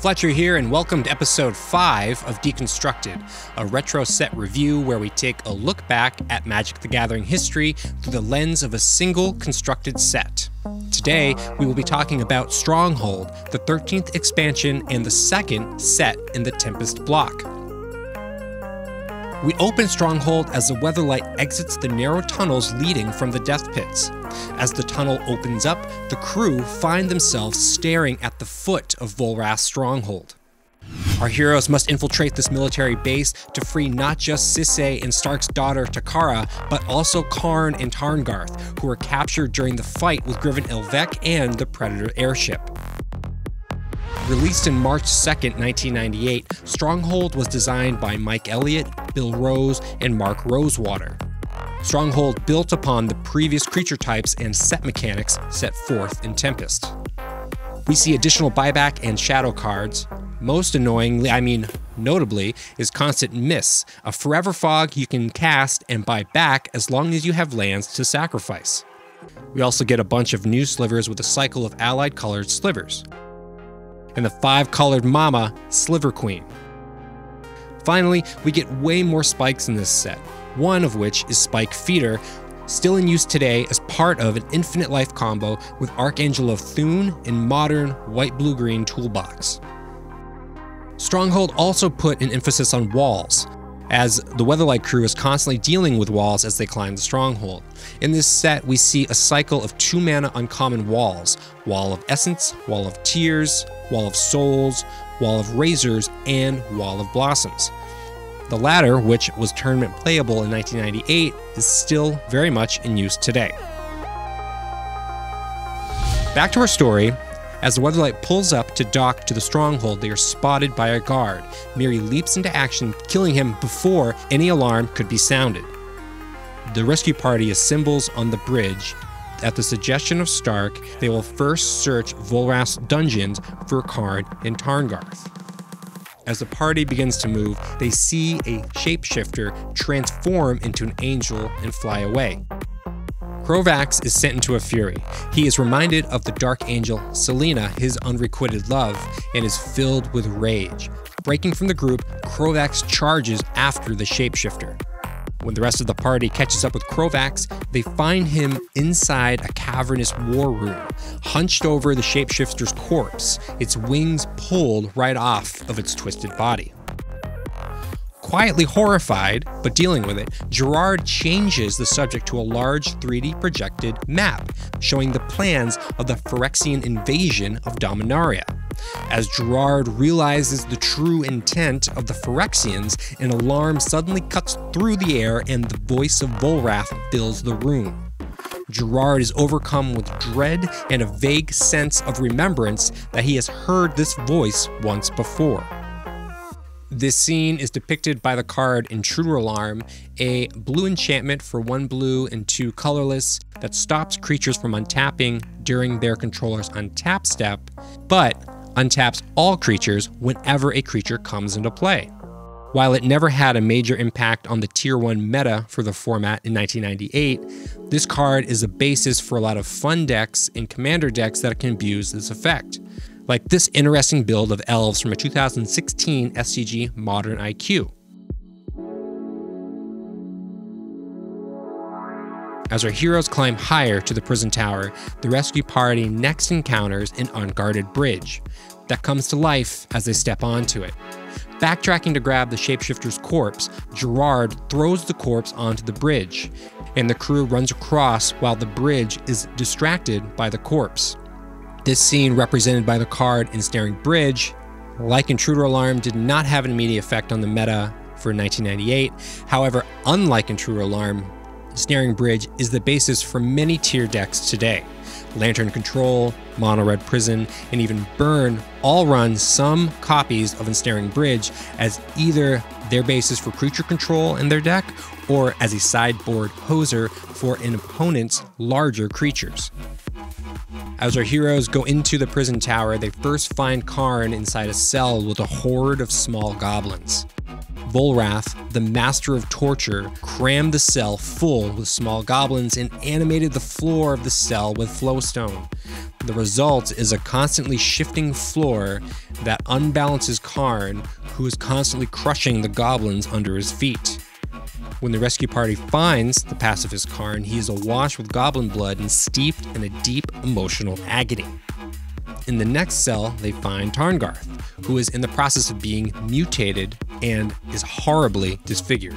Fletcher here, and welcome to episode 5 of Deconstructed, a retro set review where we take a look back at Magic the Gathering history through the lens of a single constructed set. Today, we will be talking about Stronghold, the 13th expansion and the second set in the Tempest block. We open Stronghold as the Weatherlight exits the narrow tunnels leading from the Death Pits. As the tunnel opens up, the crew find themselves staring at the foot of Volrath's stronghold. Our heroes must infiltrate this military base to free not just Sisay and Stark's daughter Takara, but also Karn and Tarngarth, who were captured during the fight with Griffin Elvek and the Predator airship. Released in March 2nd, 1998, Stronghold was designed by Mike Elliott, Bill Rose, and Mark Rosewater. Stronghold built upon the previous creature types and set mechanics set forth in Tempest. We see additional buyback and shadow cards. Most annoyingly, notably, is Constant Miss, a forever fog you can cast and buy back as long as you have lands to sacrifice. We also get a bunch of new slivers with a cycle of allied colored slivers. And the 5-colored Mama, Sliver Queen. Finally, we get way more spikes in this set, one of which is Spike Feeder, still in use today as part of an infinite life combo with Archangel of Thune in modern white-blue-green toolbox. Stronghold also put an emphasis on walls, as the Weatherlight crew is constantly dealing with walls as they climb the Stronghold. In this set, we see a cycle of 2-mana uncommon walls: Wall of Essence, Wall of Tears, Wall of Souls, Wall of Razors, and Wall of Blossoms. The latter, which was tournament playable in 1998, is still very much in use today. Back to our story. As the Weatherlight pulls up to dock to the Stronghold, they are spotted by a guard. Miri leaps into action, killing him before any alarm could be sounded. The rescue party assembles on the bridge. At the suggestion of Stark, they will first search Volrath's dungeons for Karn and Tarngarth. As the party begins to move, they see a shapeshifter transform into an angel and fly away. Krovax is sent into a fury. He is reminded of the Dark Angel Selena, his unrequited love, and is filled with rage. Breaking from the group, Krovax charges after the shapeshifter. When the rest of the party catches up with Krovax, they find him inside a cavernous war room, hunched over the shapeshifter's corpse, its wings pulled right off of its twisted body. Quietly horrified, but dealing with it, Gerard changes the subject to a large 3D projected map, showing the plans of the Phyrexian invasion of Dominaria. As Gerard realizes the true intent of the Phyrexians, an alarm suddenly cuts through the air and the voice of Volrath fills the room. Gerard is overcome with dread and a vague sense of remembrance that he has heard this voice once before. This scene is depicted by the card Intruder Alarm, a blue enchantment for 1 blue and 2 colorless that stops creatures from untapping during their controller's untap step, but untaps all creatures whenever a creature comes into play. While it never had a major impact on the Tier 1 meta for the format in 1998, this card is a basis for a lot of fun decks and commander decks that can abuse this effect, like this interesting build of elves from a 2016 SCG Modern IQ. As our heroes climb higher to the prison tower, the rescue party next encounters an unguarded bridge that comes to life as they step onto it. Backtracking to grab the shapeshifter's corpse, Gerard throws the corpse onto the bridge, and the crew runs across while the bridge is distracted by the corpse. This scene, represented by the card Ensnaring Bridge, like Intruder Alarm, did not have an immediate effect on the meta for 1998. However, unlike Intruder Alarm, Ensnaring Bridge is the basis for many tier decks today. Lantern Control, Mono Red Prison, and even Burn all run some copies of Ensnaring Bridge as either their basis for creature control in their deck or as a sideboard poser for an opponent's larger creatures. As our heroes go into the prison tower, they first find Karn inside a cell with a horde of small goblins. Volrath, the master of torture, crammed the cell full with small goblins and animated the floor of the cell with flowstone. The result is a constantly shifting floor that unbalances Karn, who is constantly crushing the goblins under his feet. When the rescue party finds the pacifist Karn, he is awash with goblin blood and steeped in a deep emotional agony. In the next cell, they find Tarngarth, who is in the process of being mutated and is horribly disfigured.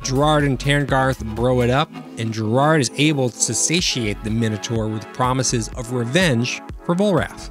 Gerard and Tarngarth bro it up, and Gerard is able to satiate the Minotaur with promises of revenge for Volrath.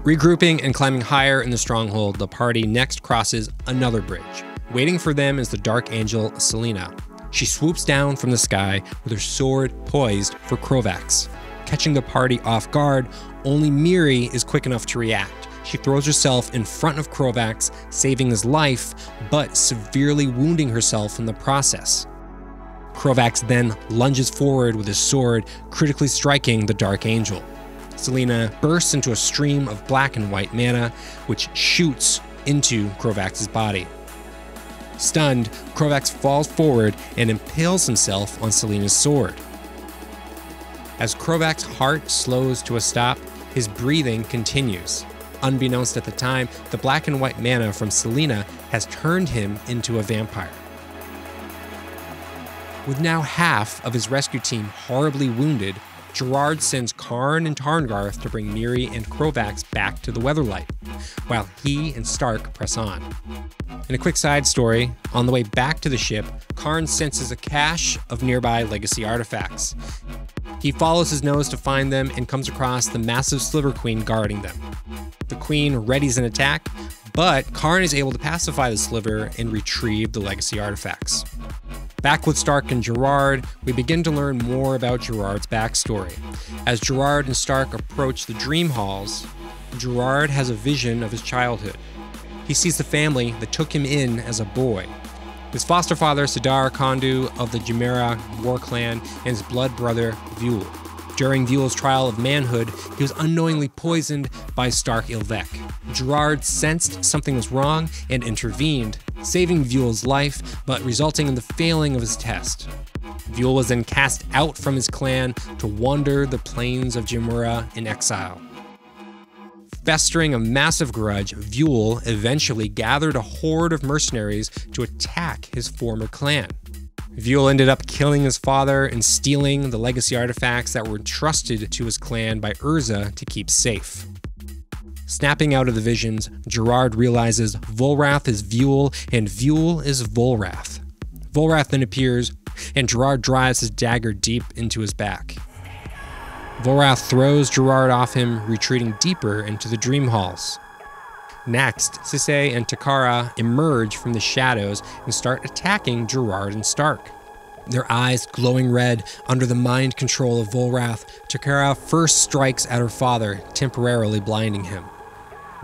Regrouping and climbing higher in the Stronghold, the party next crosses another bridge. Waiting for them is the Dark Angel Selena. She swoops down from the sky with her sword poised for Krovax. Catching the party off guard, only Miri is quick enough to react. She throws herself in front of Krovax, saving his life, but severely wounding herself in the process. Krovax then lunges forward with his sword, critically striking the Dark Angel. Selena bursts into a stream of black and white mana, which shoots into Krovax's body. Stunned, Krovax falls forward and impales himself on Selena's sword. As Krovax's heart slows to a stop, his breathing continues. Unbeknownst at the time, the black and white mana from Selena has turned him into a vampire. With now half of his rescue team horribly wounded, Gerard sends Karn and Tarngarth to bring Miri and Krovax back to the Weatherlight, while he and Stark press on. In a quick side story, on the way back to the ship, Karn senses a cache of nearby legacy artifacts. He follows his nose to find them and comes across the massive Sliver Queen guarding them. The Queen readies an attack, but Karn is able to pacify the Sliver and retrieve the legacy artifacts. Back with Stark and Gerard, we begin to learn more about Gerard's backstory. As Gerard and Stark approach the Dream Halls, Gerard has a vision of his childhood. He sees the family that took him in as a boy. His foster father, Sidar Kondu of the Jemera war clan, and his blood brother, Vuel. During Vuel's trial of manhood, he was unknowingly poisoned by Stark Ilvek. Gerard sensed something was wrong and intervened, saving Vuel's life, but resulting in the failing of his test. Vuel was then cast out from his clan to wander the plains of Jemera in exile. Festering a massive grudge, Vuel eventually gathered a horde of mercenaries to attack his former clan. Vuel ended up killing his father and stealing the legacy artifacts that were entrusted to his clan by Urza to keep safe. Snapping out of the visions, Gerard realizes Volrath is Vuel and Vuel is Volrath. Volrath then appears, and Gerard drives his dagger deep into his back. Volrath throws Gerard off him, retreating deeper into the Dream Halls. Next, Sisay and Takara emerge from the shadows and start attacking Gerard and Stark. Their eyes glowing red under the mind control of Volrath, Takara first strikes at her father, temporarily blinding him.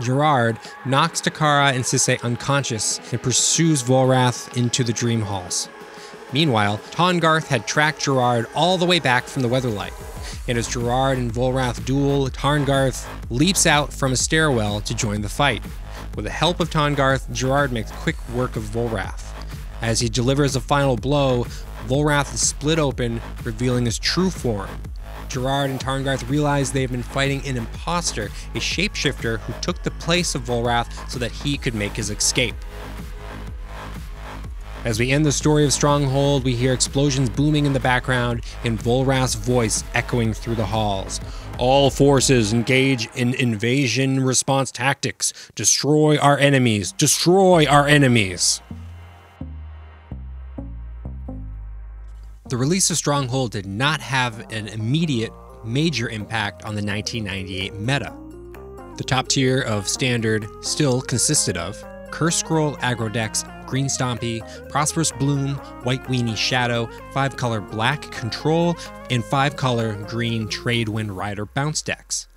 Gerard knocks Takara and Sisay unconscious and pursues Volrath into the Dream Halls. Meanwhile, Tarngarth had tracked Gerard all the way back from the Weatherlight. And as Gerard and Volrath duel, Tarngarth leaps out from a stairwell to join the fight. With the help of Tarngarth, Gerard makes quick work of Volrath. As he delivers a final blow, Volrath is split open, revealing his true form. Gerard and Tarngarth realize they've been fighting an imposter, a shapeshifter who took the place of Volrath so that he could make his escape. As we end the story of Stronghold, we hear explosions booming in the background and Volrath's voice echoing through the halls. All forces engage in invasion response tactics. Destroy our enemies. Destroy our enemies. The release of Stronghold did not have an immediate major impact on the 1998 meta. The top tier of Standard still consisted of Curse Scroll aggro decks, Green Stompy, Prosperous Bloom, White Weenie Shadow, 5-color Black Control, and 5-color Green Tradewind Rider bounce decks.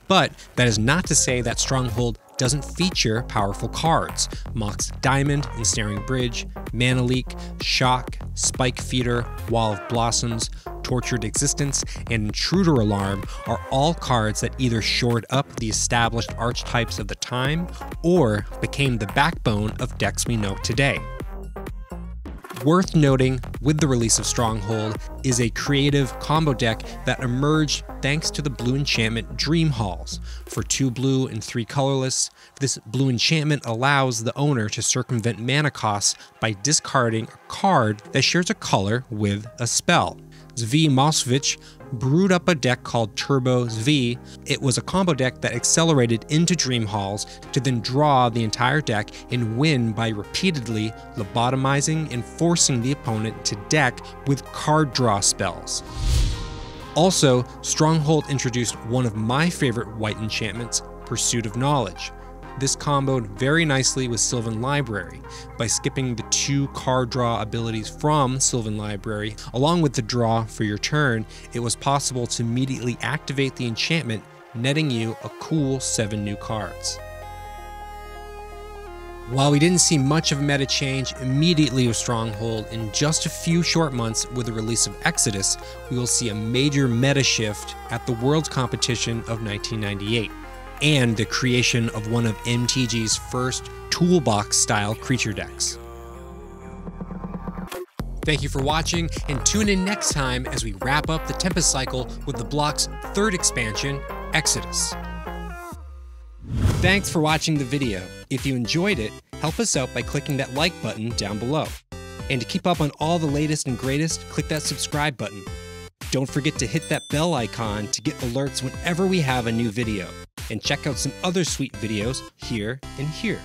But that is not to say that Stronghold doesn't feature powerful cards. Mox Diamond, Ensnaring Bridge, Mana Leak, Shock, Spike Feeder, Wall of Blossoms, Tortured Existence, and Intruder Alarm are all cards that either shored up the established archetypes of the time or became the backbone of decks we know today. Worth noting with the release of Stronghold is a creative combo deck that emerged thanks to the blue enchantment Dream Halls. For 2 blue and 3 colorless, this blue enchantment allows the owner to circumvent mana costs by discarding a card that shares a color with a spell. Zvi Mosvich brewed up a deck called Turbo Zvi. It was a combo deck that accelerated into Dream Halls to then draw the entire deck and win by repeatedly lobotomizing and forcing the opponent to deck with card draw spells. Also, Stronghold introduced one of my favorite white enchantments, Pursuit of Knowledge. This comboed very nicely with Sylvan Library. By skipping the 2 card draw abilities from Sylvan Library, along with the draw for your turn, it was possible to immediately activate the enchantment, netting you a cool 7 new cards. While we didn't see much of a meta change immediately with Stronghold, in just a few short months with the release of Exodus, we will see a major meta shift at the Worlds competition of 1998. And the creation of one of MTG's first toolbox-style creature decks. Thank you for watching, and tune in next time as we wrap up the Tempest cycle with the block's 3rd expansion, Exodus. Thanks for watching the video. If you enjoyed it, help us out by clicking that like button down below. And to keep up on all the latest and greatest, click that subscribe button. Don't forget to hit that bell icon to get alerts whenever we have a new video. And check out some other sweet videos here and here.